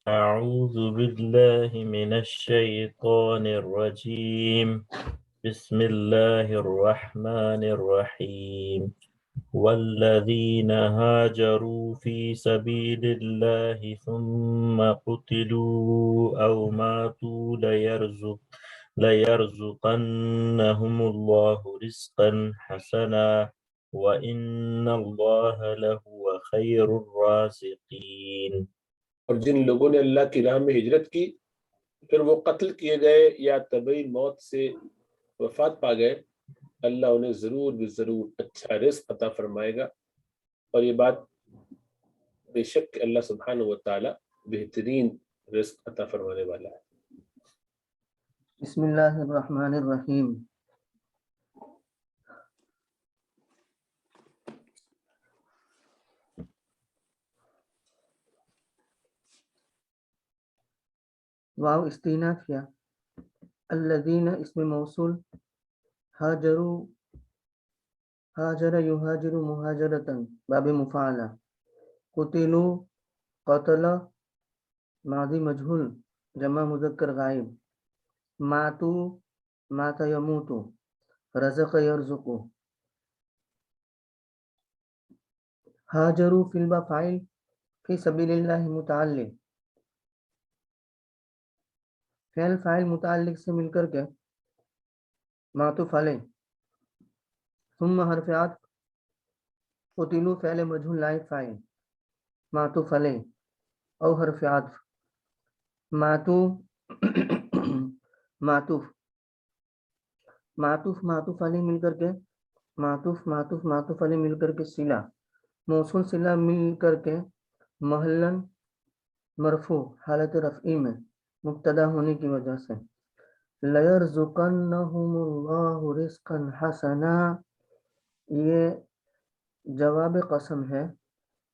أعوذ بالله من الشيطان الرجيم. بسم الله الرحمن الرحيم. والذين هاجروا في سبيل الله ثم قتلوا أو ماتوا ليرزقنهم الله رزقا حسنا وإن الله لهو خير الرازقين. اور جن لوگوں نے اللہ کی راہ میں ہجرت کی پھر وہ قتل کیے گئے یا طبعی موت سے وفات پا گئے، اللہ انہیں ضرور ضرور اچھا رزق عطا فرمائے گا، اور یہ بات بے شک کہ اللہ سبحانہ و تعالی بہترین رزق عطا فرمانے والا ہے۔ بسم اللہ الرحمن الرحیم۔ واو استینافیہ، الذین اسم موصول، ہاجروا ہاجر یہاجر مہاجرتن باب مفعلہ، قتلوا قتل ماضی مجہول جمع مذکر غائب، ماتو مات یموت، رزق یرزق، ہاجروا فی البا فاعل فی سبیل اللہ متعلق، فعل فاعل متعلق سے مل کر کے معطوف علیہ، ثم حرف عطف، قتلوا فعل مجہول نائب فاعل معطوف علیہ او حرف عطف، ماتو معطوف معطوف معطوف علیہ مل کر کے معطوف علیہ مل کر کے صلہ، موصول صلہ مل کر کے محلن مرفوع حالت رفعی میں مبتدا ہونے کی وجہ سے، لَيَرْزُقَنَّهُمُ اللَّهُ رِزْقًا حَسَنًا، یہ جواب قسم ہے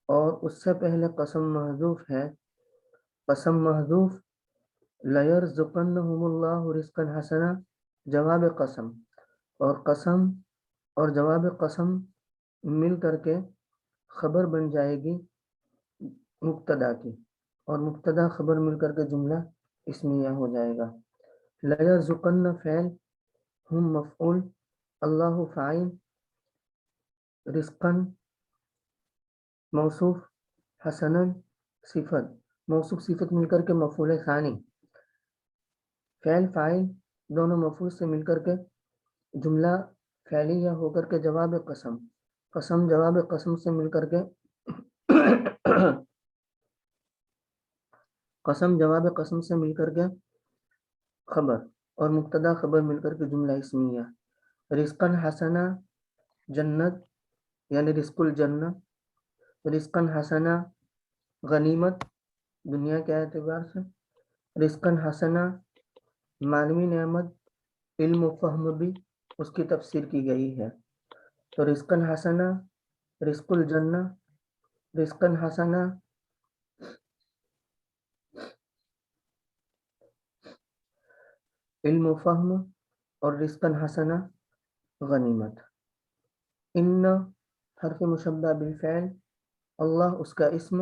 اور اس سے پہلے قسم محذوف ہے، قسم محذوف، لَيَرْزُقَنَّهُمُ اللَّهُ رِزْقًا حَسَنًا جواب قسم، اور قسم اور جواب قسم مل کر کے خبر بن جائے گی مبتدا کی، اور مبتدا خبر مل کر کے جملہ اسمیہ ہو جائے گا۔ لَيَرْزُقَنَّ فعل، ہم مفعول، اللہ فاعل، رزقاً موصوف، حسناً صفت، موصوف صفت مل کر کے مفعول ثانی، فعل فاعل دونوں مفعول سے مل کر کے جملہ فعلیہ ہو کر کے جواب قسم، قسم جواب قسم سے مل کر کے قسم جواب قسم سے مل کر کے خبر، اور مبتدا خبر مل کر کے جملہ اسمیہ، رزقاً حسنا جنت یعنی رزق الجنہ، رزقاً حسنا غنیمت دنیا کے اعتبار سے، رزقاً حسنا معنوی نعمت، علم و فہم بھی اس کی تفسیر کی گئی ہے، تو رزقاً حسنا رزق الجنہ، رزقاً حسنا علم و فہم، اور رزقاً حسنا غنیمت۔ ان حرف مشبہ بالفعل، اللہ اس کا اسم،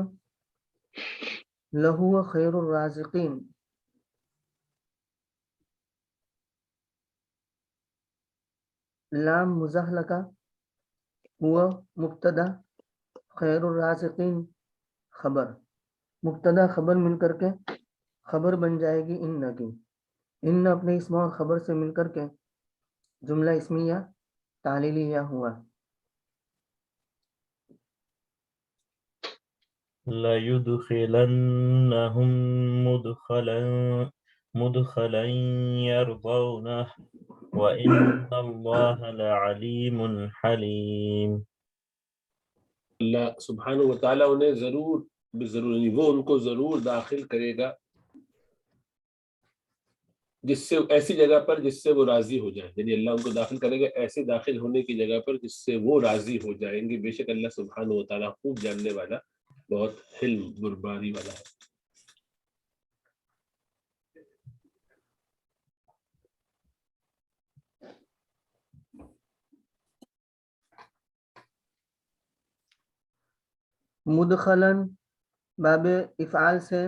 لہو خیر الرازقین، لام مزحلقہ، ہوا مبتدا، خیر الرازقین خبر، مبتدا خبر مل کر کے خبر بن جائے گی ان کی، ان اپنے اسم اور خبر سے مل کر کے جملہ اسمیہ تعلیلیہ ہوا۔ لَيُدْخِلَنَّهُمْ مُدْخَلًا يَرْضَوْنَهُ وَإِنَّ اللَّهَ لَعَلِيمٌ حَلِيمٌ۔ اللہ سبحانہ و تعالیٰ انہیں ضرور یعنی وہ ان کو ضرور داخل کرے گا جس سے ایسی جگہ پر جس سے وہ راضی ہو جائیں، یعنی اللہ ان کو داخل کرے گا ایسے داخل ہونے کی جگہ پر جس سے وہ راضی ہو جائیں گے، بے شک اللہ سبحانہ و تعالیٰ خوب جاننے والا، بہت حلم بردباری والا ہے۔ مدخلاً باب افعال سے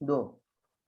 2,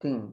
3,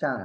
4।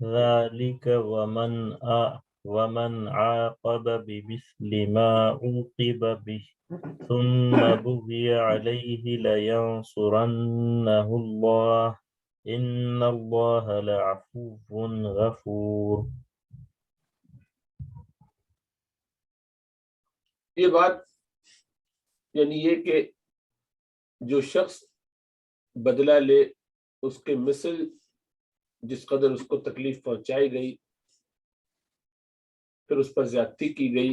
ذلك ومن عاقب بمثل ما عوقب به ثم بغي عليه لينصرنه الله إن الله لعفو غفور۔ یہ بات یعنی یہ کہ جو شخص بدلہ لے اس کے مثل جس قدر اس کو تکلیف پہنچائی گئی پھر اس پر زیادتی کی گئی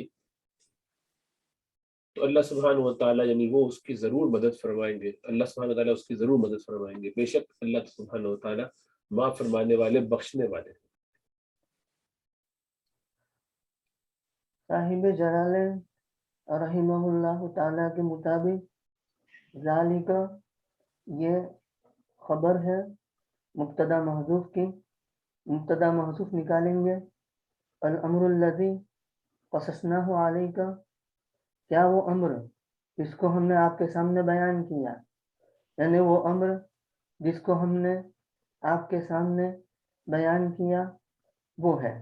تو اللہ سبحانہ و تعالیٰ یعنی وہ اس کی ضرور مدد فرمائیں گے، اللہ سبحانہ و تعالیٰ اس کی ضرور مدد فرمائیں گے، بے شک اللہ سبحانہ و تعالیٰ معاف فرمانے والے بخشنے والے۔ صاحب جلالین رحمہ اللہ تعالیٰ کے مطابق ذالک یہ خبر ہے مبتدا محذوف کی، مبتدا محذوف نکالیں گے الامر الذی قصصناہ علیک، کیا وہ امر جس کو ہم نے آپ کے سامنے بیان کیا، یعنی وہ امر جس کو ہم نے آپ کے سامنے بیان کیا وہ ہے۔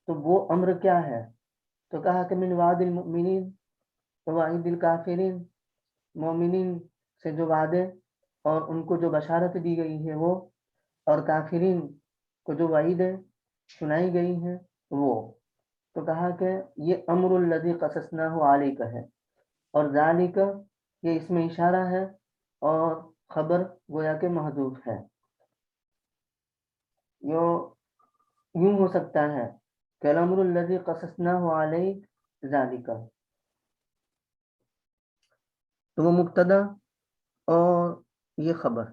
تو وہ امر کیا ہے؟ تو کہا کہ من وعد المؤمنین ووعید الکافرین، مومنین سے جو وعدے اور ان کو جو بشارت دی گئی ہے وہ، اور کافرین کو جو وعیدیں سنائی گئی ہیں وہ۔ تو کہا کہ یہ امر الذی قصصناہ علیک ہے، اور ذالک یہ اس میں اشارہ ہے اور خبر گویا کہ محذوف ہے۔ یوں ہو سکتا ہے کہ الامر الذی قصصناہ علیک ذالک، تو وہ مبتدا اور یہ خبر۔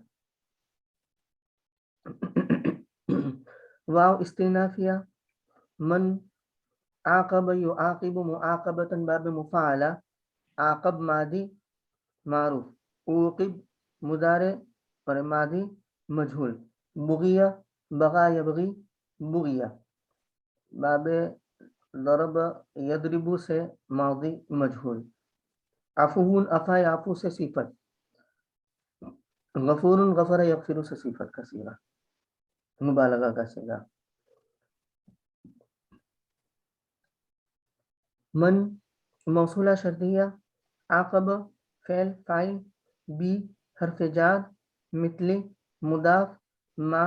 واو استئنافیہ، من عاقب یعاقب معاقبۃ باب مفاعلہ، عاقب ماضی معروف، عوقب مضارع اور ماضی مجہول، بغیہ بغا یبغی بغیہ، باب ضرب یضرب سے ماضی مجہول، عفو عفا عفو سے صفت، غفور غفر یغفر سے صفت کا صیغہ، مبالغہ کا صیغہ۔ من موصولہ شرطیہ، عاقب فعل فاعل، بی حرف جار، مثل مضاف، ما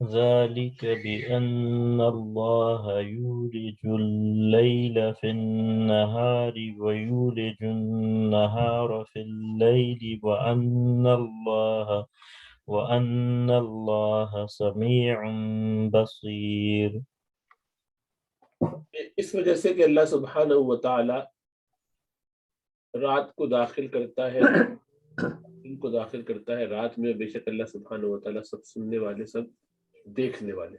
ذلك بأن الله يولج الليل في النهار ويولج النهار في الليل وأن الله سميع بصير. اس وجہ سے کہ اللہ سبحانہ و تعالی رات کو داخل کرتا ہے، دن کو داخل کرتا ہے، رات میں بے شک اللہ سبحانہ و تعالی سب سننے والے، سب دیکھنے والے.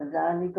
ذالک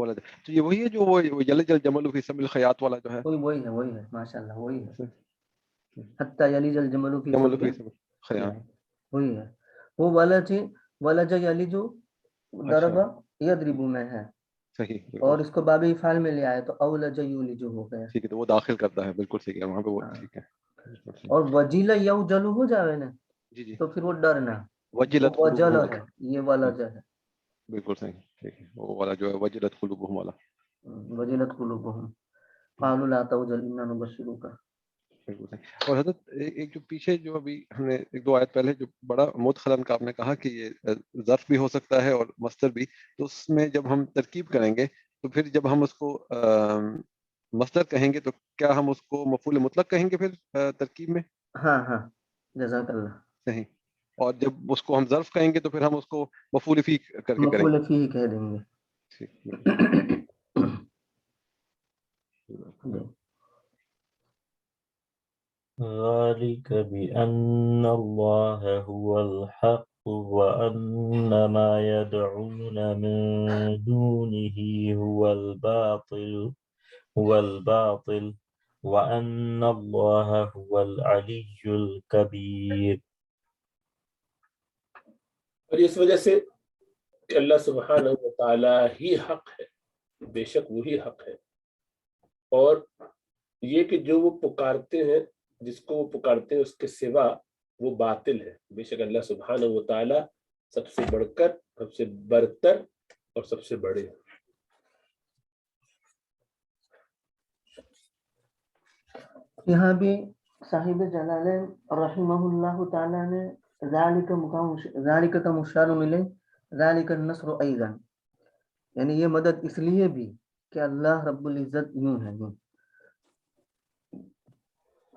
ولد. تو یہ وہی ہے جو وہ یلج الجمل فی سم الخیاط والا جو ہے. وہی ہے ماشاءاللہ وہی ہے. حتی یلج الجمل فی جمل سم فی سم الخیاط وہی ہے. وہ ولج یلج ضرب یضرب میں ہے صحیح اور اس کو باب افعال میں لے آئے تو اولج یولج ہو گیا. ٹھیک ہے تو وہ داخل کرتا ہے بالکل ٹھیک ہے وہاں پہ وہ ٹھیک ہے. اور وجیل یوجل ہو جاوے نا جی جی تو پھر وہ ڈرنا وجلت وجل قلوبہم ہے یہ وجل ہے. بالکل صحیح ٹھیک ہے وہ والا جو ہے وجلت قلوبہم والا. وجلت قلوبہم قالوا لا توجل انا نبشرک. بالکل صحیح. اور حضرت ایک جو پیچھے جو ابھی ہم نے ایک دو آیت پہلے جو بڑا مدخلن کا آپ نے کہا کہ یہ ظرف بھی ہو سکتا ہے اور مصدر بھی, تو اس میں جب ہم ترکیب کریں گے تو پھر جب ہم اس کو مصدر کہیں گے تو کیا ہم اس کو مفعول مطلق کہیں گے پھر ترکیب میں؟ ہاں جزاک اللہ. صحیح. اور جب اس کو ہم ظرف کہیں گے تو پھر ہم اس کو مفعول فی کر کے کریں گے. مفعول فیہ کہہ دیں گے. ذلك بأن الله هو الحق وأن ما يدعون من دونه هو الباطل وأن الله هو العلي الكبير. اور اس وجہ سے کہ اللہ سبحانہ و تعالی ہی حق ہے, بے شک وہی حق ہے, اور یہ کہ جو وہ پکارتے ہیں جس کو وہ پکارتے ہیں اس کے سوا وہ باطل ہے. بے شک اللہ سبحانہ و تعالی سب سے بڑھ کر, سب سے برتر اور سب سے بڑے ہیں. یہاں بھی صاحب جلالین رحمہ اللہ تعالی نے ذالک کا مشار ملے ذالک النصر ایضا, یعنی یہ مدد اس لیے بھی کہ اللہ رب العزت یوں ہے یوں.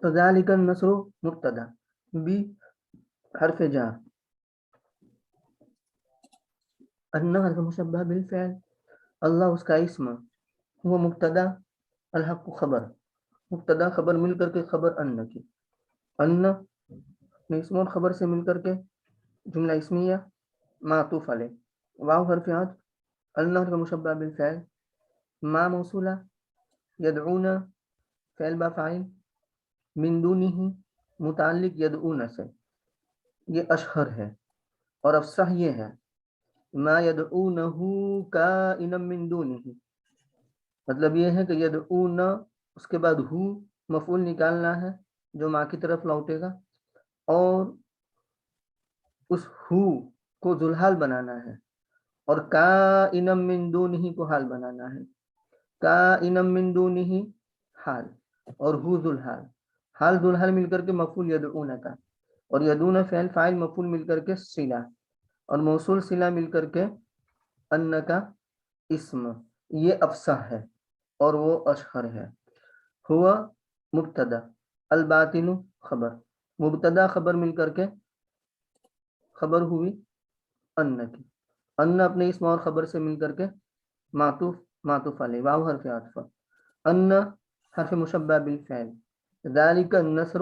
تو ذالک النصر مبتدا بھی حرف جار, ان حرف مشبہ بالفعل, اللہ اس کا اسم, وہ مبتدا, الحق خبر, مبتدا خبر مل کر کے خبر ان کی, ان اسم اور خبر سے مل کر کے جملہ اسمیہ معطوف علیہ, واو حرف عطف, ان حرف مشبہ بالفعل, ما موصولہ, یدعون فعل با فاعل, من دونہ متعلق یدعون سے, یہ اشہر ہے اور افصح یہ ہے ما یدعونہ کائنا من دونہ, مطلب یہ ہے کہ یدعون اس کے بعد ہو مفعول نکالنا ہے جو ماں کی طرف لوٹے گا, اور اس ہو کو ذوالحال بنانا ہے, اور کائنا من دونہ کو حال بنانا ہے. کائنا من دونہ حال اور ہو ذوالحال, حال ذوالحال مل کر کے مفعول یدعون کا, اور یدعون فعل فاعل مفعول مل کر کے صلہ, اور موصول صلہ مل کر کے ان کا اسم. یہ افصح ہے اور وہ اشہر ہے. ہوا مبتدا, الباطن خبر, مبتدا خبر مل کر کے خبر ہوئی ان کی, ان اپنے اسم اور خبر سے مل کر کے معطوف علیہ, واو حرف عطف, ان حرف مشبہ بالفعل, ذالک النصر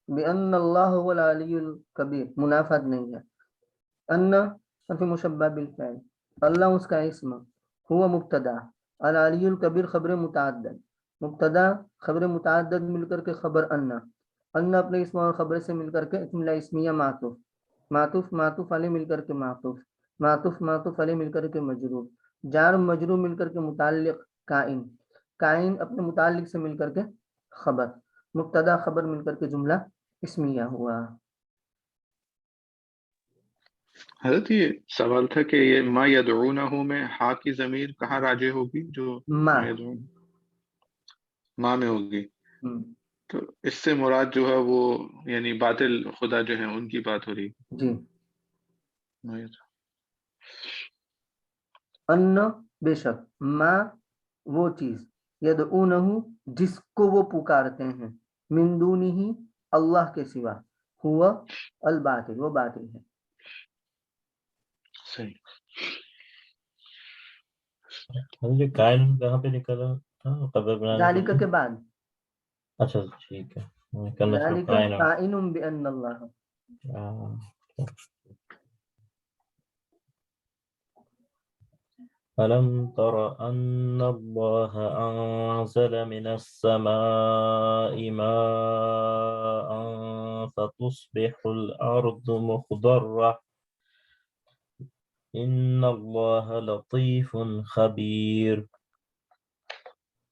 بان اللہ هو العلی الکبیر, منافات نہیں ہے. ان حرف مشبہ بالفعل, اللہ اس کا اسم, ہوا مبتدا, العلی الکبیر خبر متعدد, مبتدا خبر متعدد مل کر کے خبر ان اپنے اسم اور خبر سے مل کر کے جملہ اسمیہ معطوف علیہ مل کر کے معطوف علیہ مل کر کے مجرور, جار مجرور مل کر کے متعلق کائن اپنے متعلق سے مل کر کے خبر, مبتدا خبر مل کر کے جملہ اسمیہ ہوا. حضرت یہ سوال تھا کہ یہ ما یدعونہ میں ہا کی ضمیر کہاں راجع ہوگی؟ جو ما یدعون ما میں ہوگی, تو اس سے مراد جو ہے وہ یعنی باطل خدا جو ہے ان کی بات ہو رہی جی, ہے. ان بے شک, ما وہ چیز, یدعونہ جس کو وہ پکارتے ہیں, من دونہ اللہ کے سوا, ہوا الباطل وہ باطل ہے. صحیح. یہ قائل کہاں پہ نکلا تھا قبر بنانے کے ذالک لیے؟ کے بعد اچھا ٹھیک ہے, ذالک قائن بان اللہ, ألم تر أن الله أنزل من السماء ماء فتصبح الأرض مخضرة إن الله لطيف خبير.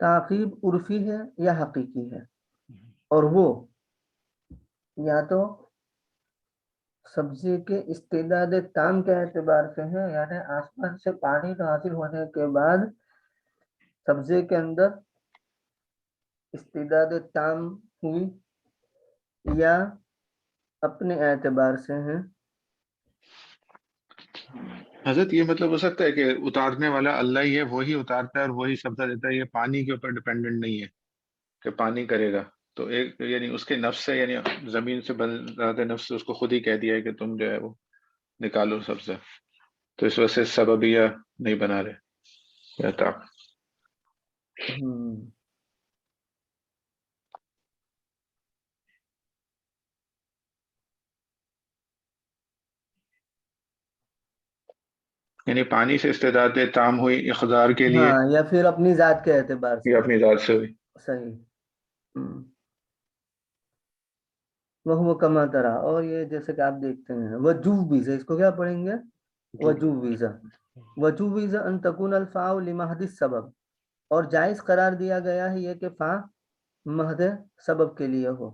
تعقیب عرفی ہے یا حقیقی ہے، اور وہ یا تو سبزے کے استعداد تام کے اعتبار سے ہے، یعنی آسمان سے پانی نازل ہونے کے بعد سبزے کے اندر استعداد تام ہوئی، یا اپنے اعتبار سے ہیں۔ حضرت یہ مطلب ہو سکتا ہے کہ اتارنے والا اللہ ہی ہے، وہی اتارتا ہے اور وہی سبزہ دیتا ہے، یہ پانی کے اوپر ڈیپینڈنٹ نہیں ہے کہ پانی کرے گا، تو ایک یعنی اس کے نفس سے، یعنی زمین سے بن رہا نفس سے اس کو خود ہی کہہ دیا ہے کہ تم جو ہے وہ نکالو سبزہ، تو اس وجہ سے سببیہ نہیں بنا رہے یا تا یعنی پانی سے استعداد تام ہوئی اقدار کے لیے، ہاں، یا پھر اپنی ذات کے اعتبار سے، یا اپنی ذات سے ہوئی۔ صحیح۔ وہ کما ترا، اور یہ جیسے کہ آپ دیکھتے ہیں وجوب ویزا، اس کو کیا پڑھیں گے؟ وجوب ویزا، وجوب ویزا ان تکون الفاء لمحض السبب، اور جائز قرار دیا گیا ہے یہ کہ فا محض سبب کے لیے ہو،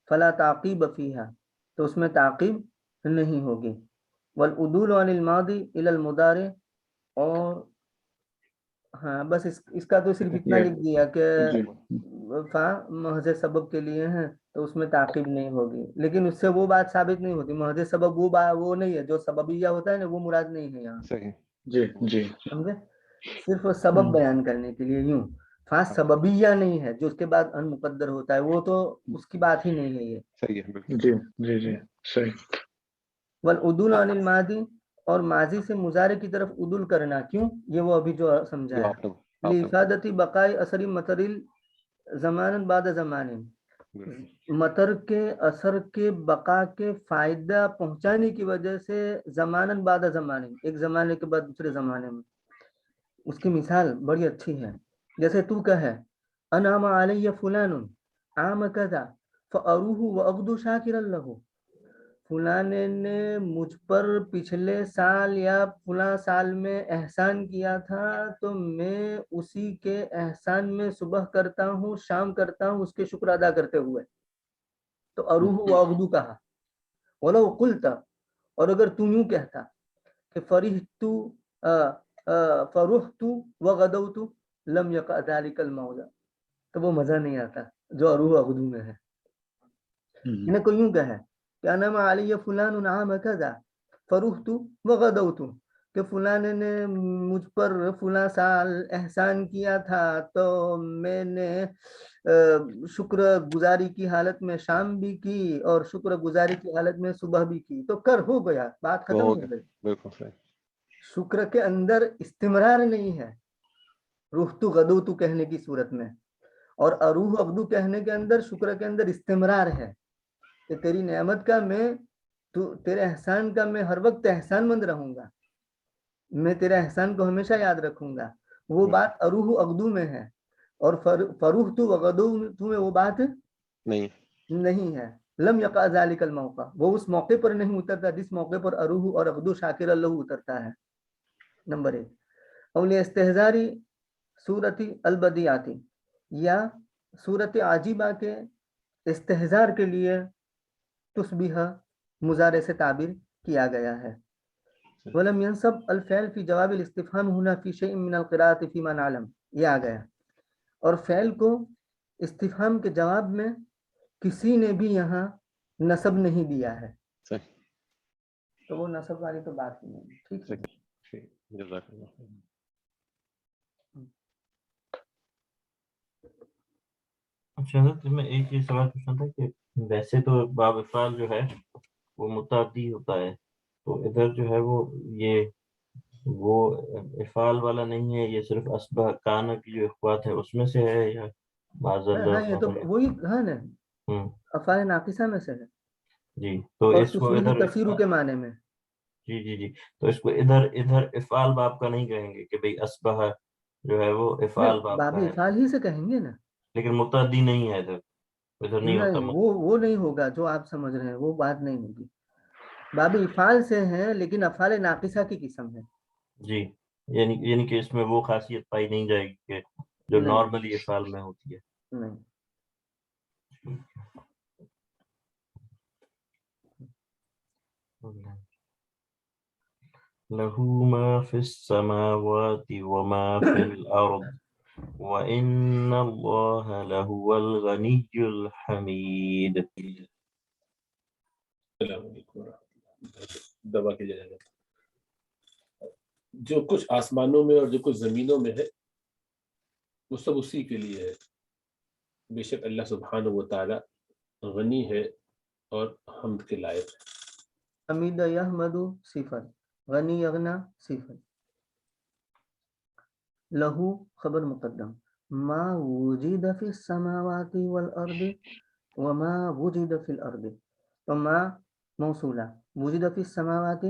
فلا تعقیب فیہا، تو اس میں تعقیب نہیں ہوگی، والعدول عن الماضی الی المضارع، اور ہاں بس اس کا تو صرف اتنا لکھ دیا کہ فا محض سبب کے لیے ہیں تو اس میں تعقیب نہیں ہوگی، لیکن اس سے وہ بات ثابت نہیں ہوتی، محض سبب وہ نہیں ہے، جو سببیہ ہوتا ہے نا وہ مراد نہیں ہے یہاں، صحیح، جی جی سمجھے؟ صرف سبب بیان کرنے کے لیے، یوں فا سببیہ نہیں ہے، جو اس کے بعد ان مقدر ہوتا ہے وہ تو اس کی بات ہی نہیں ہے یہ، صحیح ہے، بالکل جی جی جی صحیح۔ والعدول عن الماضی، اور ماضی سے مضارع کی طرف عدول کرنا، کیوں؟ یہ وہ ابھی جو جو سمجھایا، آپ نے لِإِفَادَةِ بقاء اثر مطر زمان بعد زمان، مطر کے اثر کے بقا کے فائدہ پہنچانے کی وجہ سے زماناً بعد زمان، ایک زمانے کے بعد دوسرے زمانے میں۔ اس کی مثال بڑی اچھی ہے، جیسے تو کہے انعم علی فلان عام کذا فاروح واغدو شاکرا لہ، فلاں نے مجھ پر پچھلے سال یا فلاں سال میں احسان کیا تھا تو میں اسی کے احسان میں صبح کرتا ہوں، شام کرتا ہوں، اس کے شکر ادا کرتے ہوئے، تو اروح و اغدو کہا۔ ولو قلت، اور اگر تم یوں کہتا کہ فرحت وغدوت لم یقع ذلک الموضع، تو وہ مزہ نہیں آتا جو اروح و اغدو میں ہے۔ انہیں کوئی یوں کہے کہ انعم علی فلان عام کذا فرحت وغدوت، کہ فلاں نے مجھ پر فلاں سال احسان کیا تھا تو میں نے شکر گزاری کی حالت میں شام بھی کی اور شکر گزاری کی حالت میں صبح بھی کی، تو کر ہو گیا، بات ختم ہو گئی۔ بالکل صحیح، شکر کے اندر استمرار نہیں ہے روحتو غدوتو کہنے کی صورت میں، اور اروح اغدو کہنے کے اندر شکر کے اندر استمرار ہے کہ تیری نعمت کا میں تیرے احسان کا میں ہر وقت احسان مند رہوں گا، میں تیرے احسان کو ہمیشہ یاد رکھوں گا، وہ بات اروح اغدو میں ہے، اور فروحتو وغدوتو میں وہ بات نہیں ہے۔ لم یقع ذلک الموقع، وہ اس موقع پر نہیں اترتا جس موقع پر اروح اور اغدو شاکر اللہ اترتا ہے۔ نمبر 1، اولی استحضاری صورت البدیعاتی، یا صورت عجیبہ کے استحضار کے لیے تشبیہ مضارع سے تعبیر کیا گیا ہے۔ ولم ينصب الفعل في جواب الاستفهام هنا في شيء من القراءة فيما نعلم، یہ آ گیا، اور فعل کو استفہام کے جواب میں کسی نے بھی یہاں نصب نہیں دیا ہے، تو وہ نصب والی تو بات ہی نہیں، ٹھیک ہے۔ جزاک اللہ۔ اچھا حضرت میں ایک یہ سوال پوچھنا تھا کہ ویسے تو باب افعال جو ہے وہ متعدی ہوتا ہے، تو ادھر جو ہے وہ افعال والا نہیں ہے، یہ صرف اسبہ کانا کی جو اخوات ہے اس میں سے ہے، یا بعض ہاں یہ تو وہی ہے نا، افعال ناقصہ میں سے ہے، جی، تو اور اس کو تشبیہ ادھر کثیرو کے معنی میں، جی جی جی، تو اس کو ادھر افعال باب کا نہیں کہیں گے کہ بھئی اسبہ جو ہے وہ افعال باب باب کا ہے، افعال ہی سے کہیں گے نا، لیکن متعدی نہیں ہے ادھر نہیں ہوتا۔ نہیں وہ نہیں ہوگا جو آپ سمجھ رہے ہیں، وہ بات نہیں ہوگی، باب افعال سے ہیں لیکن افعال ناقصہ کی قسم ہے۔ جی، یعنی کہ اس میں وہ خاصیت پائی نہیں جائے گی کہ جو نہیں نارملی افعال میں ہوتی ہے. نہیں. له ما في السماوات وما في الأرض وإن الله لهو الغني الحميد. السلام علیکم ورحمۃ اللہ. دبا کے جائے گا. جو کچھ آسمانوں میں اور جو کچھ زمینوں میں ہے وہ سب اسی کے لیے ہے. بے شک اللہ سبحانہ و تعالی غنی ہے اور حمد کے لائق ہے. حمید یحمد صفت، غنی یغنا صفت. لہو خبر مقدم. ما وجد فی السماوات والارض وما وجد فی الارض. وما موصولہ، وجد فی السماوات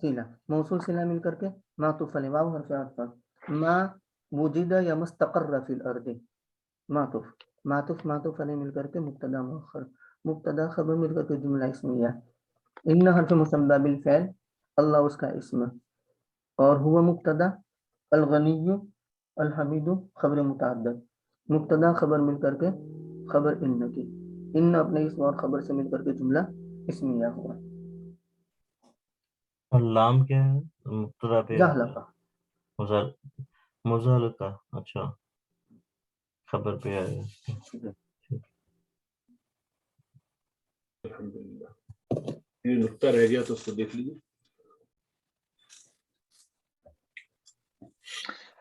صلہ، موصول صلہ مل کر کے معطوف علیہ، واو حرف عطف. ما وجد یا مستقر فی الارض، معطوف معطوف علیہ مل کر کے مبتدا مؤخر، مبتدا خبر مل کر کے جملہ اسمیہ. ان حرف مصبہ بالفعل، اللہ اس کا اسم، اور ہوا مبتدا، الغنی الحمید خبر متعدد. مبتدا خبر مل کر کے خبر ان کی، ان اپنے اسم اور خبر سے مل کر کے جملہ اسمیہ ہوا. اللام کیا ہے؟ مبتدا پہ جہلقہ، مزالقہ. اچھا خبر پہ آیا. الحمدللہ. یہ نقطہ رہ گیا تو اس کو دیکھ لیجیے.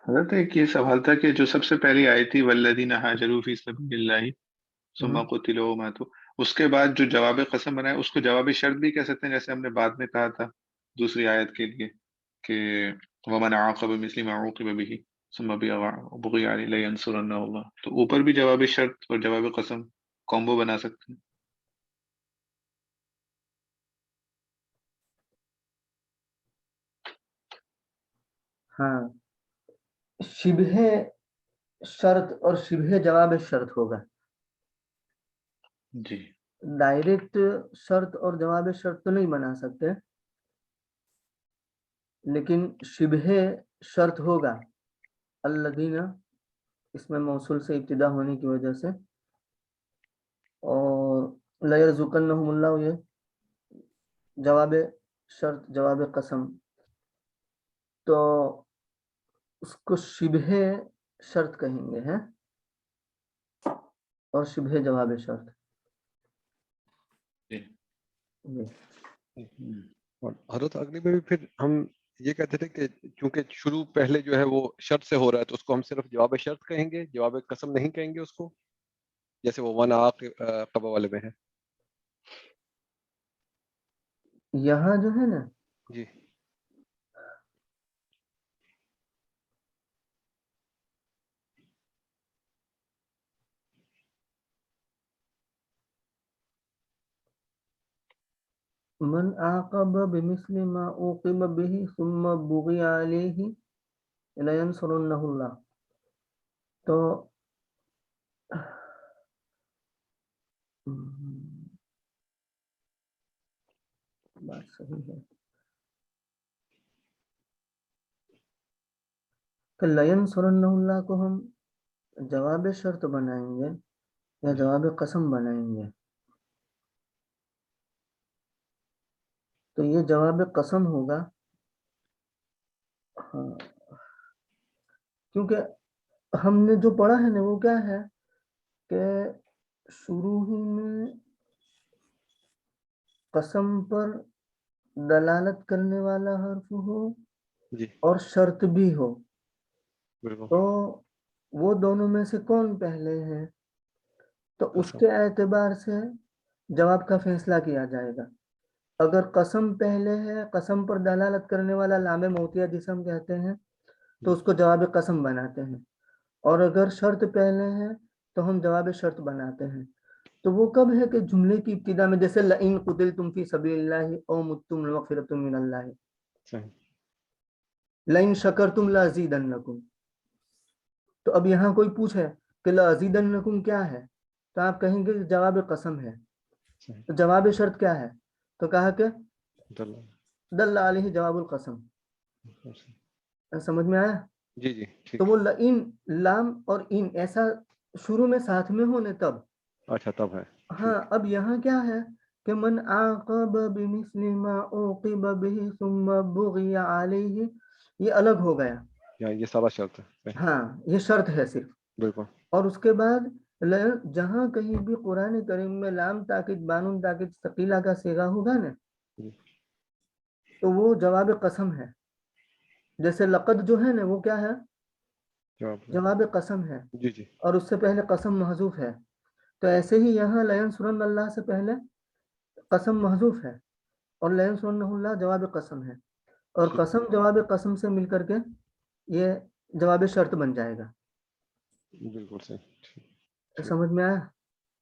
حضرت ایک یہ سوال تھا کہ جو سب سے پہلی آئی تھی والذین ہاجروا فی سبیل اللہ ثم قتلوا وماتوا، اس کے بعد جو جواب قسم بنایا اس کو جواب شرط بھی کہہ سکتے ہیں، جیسے ہم نے بعد میں کہا تھا دوسری آیت کے لیے کہ ومن عاقب بمثل ما عوقب به ثم بغي علیہ لینصرنہ اللہ، تو اوپر بھی جواب شرط اور جواب قسم کومبو بنا سکتے ہیں. ہاں شبہ شرط اور شبہ جواب شرط ہوگا. جی ڈائریکٹ شرط اور جواب شرط تو نہیں بنا سکتے، لیکن شبہ شرط ہوگا. الذین اس میں موصول سے ابتدا ہونے کی وجہ سے، اور لیرزقنہم اللہ یہ جواب شرط جواب قسم، تو اس کو شبہ شرط کہیں گے ہیں اور شبہ جواب شرط. اور حضرت اگلی میں بھی پھر ہم یہ کہتے تھے کہ چونکہ شروع پہلے جو ہے وہ شرط سے ہو رہا ہے تو اس کو ہم صرف جواب شرط کہیں گے، جواب قسم نہیں کہیں گے اس کو، جیسے وہ ون عاقب والے میں ہے. یہاں جو ہے نا جی من عاقب بمثل ما عوقب به ثم بغي عليه لینصرنہ اللہ، تو بات صحیح ہے کہ لینصرنہ اللہ کو ہم جواب شرط بنائیں گے یا جواب قسم بنائیں گے. تو یہ جواب قسم ہوگا، ہاں، کیونکہ ہم نے جو پڑھا ہے نا وہ کیا ہے کہ شروع ہی میں قسم پر دلالت کرنے والا حرف ہو جی اور شرط بھی ہو، بالکل. تو وہ دونوں میں سے کون پہلے ہے، تو اس قسم. کے اعتبار سے جواب کا فیصلہ کیا جائے گا. اگر قسم پہلے ہے، قسم پر دلالت کرنے والا لام موتیہ جسے ہم کہتے ہیں، تو اس کو جواب قسم بناتے ہیں، اور اگر شرط پہلے ہے تو ہم جواب شرط بناتے ہیں. تو وہ کب ہے کہ جملے کی ابتدا میں، جیسے لئن قتلتم فی سبیل اللہ او متم لمغفرۃ من اللہ، صحیح. لئن شکرتم لازیدنکم. تو اب یہاں کوئی پوچھے کہ لازیدنکم کیا ہے، تو آپ کہیں گے جواب قسم ہے. صحیح. تو جواب شرط کیا ہے، تو کہا کہ دل. دل علیہ جواب القسم. سمجھ میں آیا؟ جی جی ٹھیک. تو وہ لئن لام اور ان ایسا شروع میں ساتھ میں ہونے تب. اچھا تب ہے. ہاں اب یہاں کیا ہے کہ من عاقب بمثل ما عوقب به ثم بغي علیہ، یہ الگ ہو گیا. یہ سارا شرط ہے. ہاں یہ شرط ہے صرف. بالکل. اور اس کے بعد جہاں کہیں بھی قرآن کریم میں لام تاکید بانون تاکید ثقیلہ کا صیغہ ہوگا نا تو وہ جواب قسم ہے. جیسے لقد جو ہے نا وہ کیا ہے؟ جواب قسم ہے. جی جی. اور اس سے پہلے قسم محذوف ہے. تو ایسے ہی یہاں لینصرن اللہ سے پہلے قسم محذوف ہے اور لینصرن اللہ جواب قسم ہے اور قسم جواب قسم سے مل کر کے یہ جواب شرط بن جائے گا. بالکل صحیح. سمجھ میں آیا؟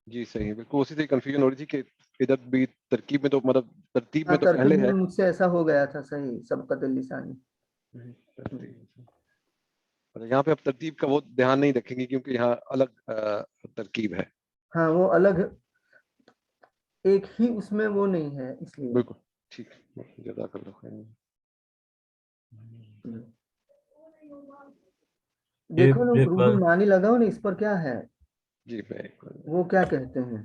جی صحیح. بالکل اسی سے کنفیوژن ہو رہی تھی کہ ادھر بھی ترکیب میں تو مطلب ترتیب ہاں میں تو ترکیب پہلے میں ہے. مجھ سے ایسا ہو گیا تھا. صحیح سبقت اللسانی. یہاں پہ اب ترتیب کا وہ دھیان نہیں رکھیں گے کیونکہ یہاں الگ ترکیب ہے. ہاں وہ الگ ایک ہی اس میں وہ نہیں ہے اس لیے. بالکل ٹھیک. جزاک اللہ خیر. دیکھو نا روح المعانی لگاؤ نا اس پر کیا ہے جی وہ کیا کہتے ہیں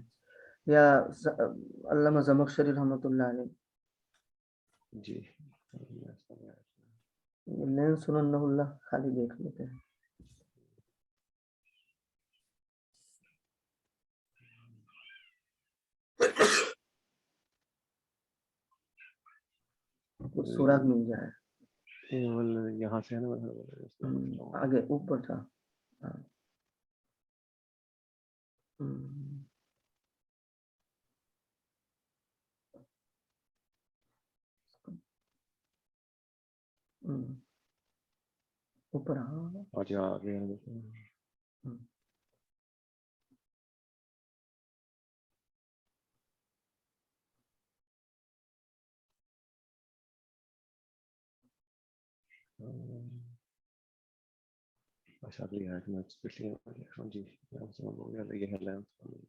یا علامہ زمخشری رحمۃ اللہ علیہ. جی لین سنن اللہ خالی دیکھ لیتے ہیں. کچھ سوراخ مل جائے. یہاں سے ہے نا آگے اوپر تھا. اوپر آگے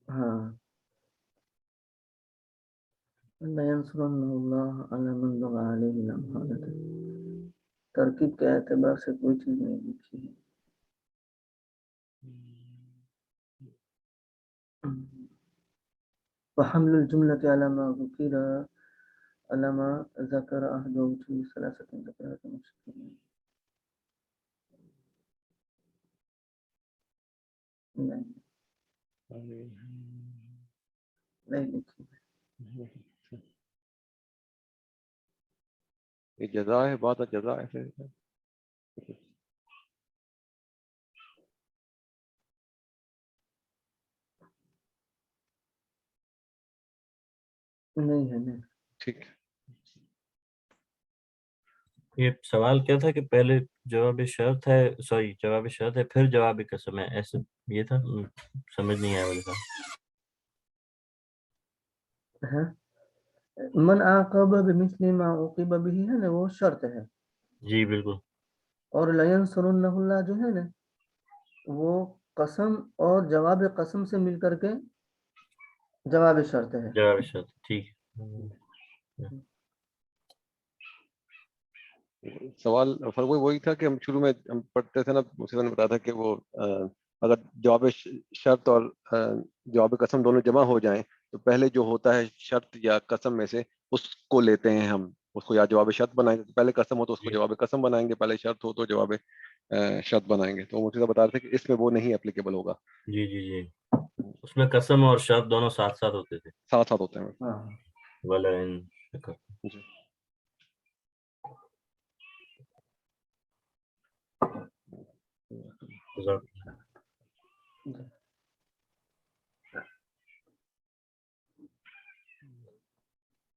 ہاں ترکیب کے اعتبار سے کوئی چیز نہیں لکھی ہے. وحمل الجملة على ما ذكر على ما ذكر أحد وجوه ثلاثة ذكرها المشكلين. نہیں لکھی. یہ جزا ہے. بات جزا ہے. نہیں ہے. نہیں ٹھیک. یہ سوال کیا تھا کہ پہلے جواب شرط ہے سوری جواب شرط ہے پھر جواب قسم ہے ایسے یہ تھا سمجھ نہیں آیا مجھے. من عاقب بمثل ما عوقب به ہے نا وہ شرط ہے. جی بالکل. اور لینصرن اللہ جو ہے نا وہ قسم اور جواب قسم سے مل کر کے جواب شرط ہے. جواب شرط ٹھیک. سوال فرق وہی تھا کہ ہم شروع میں ہم پڑھتے تھے نا مجھے نے بتایا تھا کہ وہ اگر جواب شرط اور جواب قسم دونوں جمع ہو جائیں تو پہلے جو ہوتا ہے شرط یا قسم میں سے اس کو لیتے ہیں ہم اس کو یا جواب شرط بنائیں گے. پہلے قسم ہو تو اس کو جواب قسم بنائیں گے. پہلے شرط ہو تو جواب شرط بنائیں گے. تو مجھے بتا رہے تھے کہ اس میں وہ نہیں اپلیکیبل ہوگا. جی جی جی اس میں قسم اور شرط دونوں ساتھ ساتھ ہوتے تھے. ساتھ ساتھ ہوتے ہیں. ولئن جی.